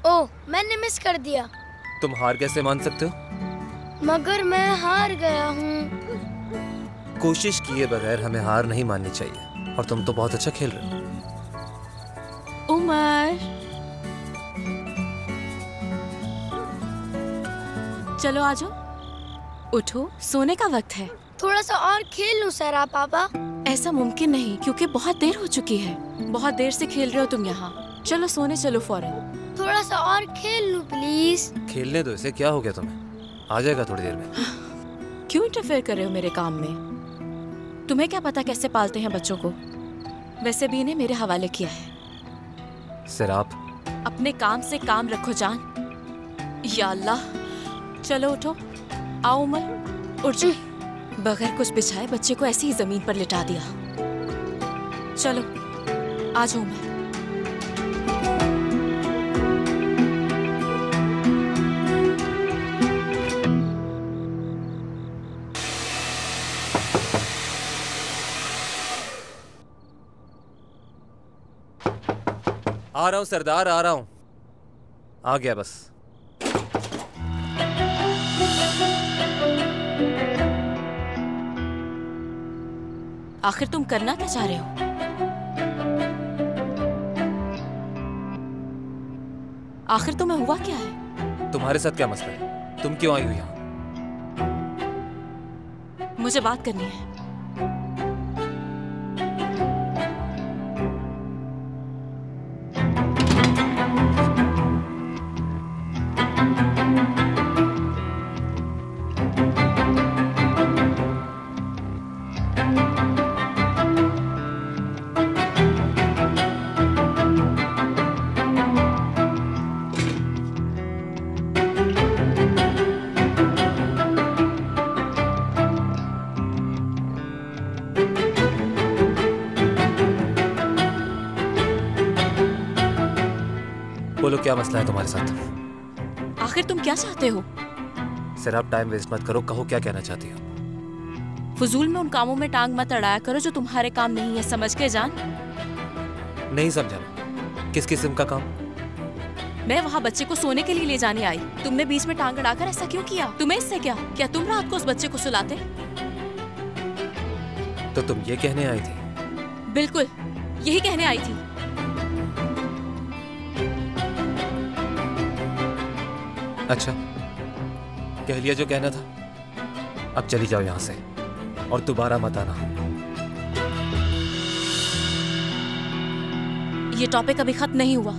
ओह, मैंने मिस कर दिया। तुम हार कैसे मान सकते हो? मगर मैं हार गया हूँ। कोशिश किए बगैर हमें हार नहीं माननी चाहिए, और तुम तो बहुत अच्छा खेल रहे हो। उमर, चलो आ जाओ। उठो, सोने का वक्त है। थोड़ा सा और खेल लूं सरा पापा? ऐसा मुमकिन नहीं, क्योंकि बहुत देर हो चुकी है। बहुत देर से खेल रहे हो तुम यहाँ। चलो सोने चलो फौरन। थोड़ा सा और खेल लूं प्लीज। खेलने दो इसे, क्या हो गया तुम्हें? आ जाएगा थोड़ी देर में। क्यों इंटरफेयर कर रहे हो मेरे काम में? तुम्हें क्या पता कैसे पालते हैं बच्चों को? वैसे भी इन्हें मेरे हवाले किया है। सिराप, अपने काम से काम रखो जान। या अल्लाह, चलो उठो। आओ उमर, उठ जाओ। बगैर कुछ बिछाए बच्चे को ऐसे ही जमीन पर लिटा दिया। चलो आ जाओ उमर। आ रहा हूँ सरदार, आ रहा हूँ। आ गया बस। आखिर तुम करना क्या चाह रहे हो? आखिर तुम्हें हुआ क्या है? तुम्हारे साथ क्या मसला है? तुम क्यों आई हो यहाँ? मुझे बात करनी है। बोलो, क्या मसला है तुम्हारे साथ? आखिर तुम क्या चाहते हो? सर आप टाइम वेस्ट मत करो, कहो क्या कहना चाहती हो? फजूल में उन कामों में टांग मत अड़ाया करो जो तुम्हारे काम नहीं है, समझ के जान? नहीं समझा। किस किस्म का काम? मैं वहाँ बच्चे को सोने के लिए ले जाने आई। तुमने बीच में टांग अड़ाकर ऐसा क्यों किया? तुम्हें इससे क्या? क्या तुम रात को उस बच्चे को सुलाते? तो तुम ये कहने आई थी? बिल्कुल, यही कहने आई थी। अच्छा, कह लिया जो कहना था। अब चली जाओ यहाँ से और दोबारा मत आना। ये टॉपिक अभी खत्म नहीं हुआ।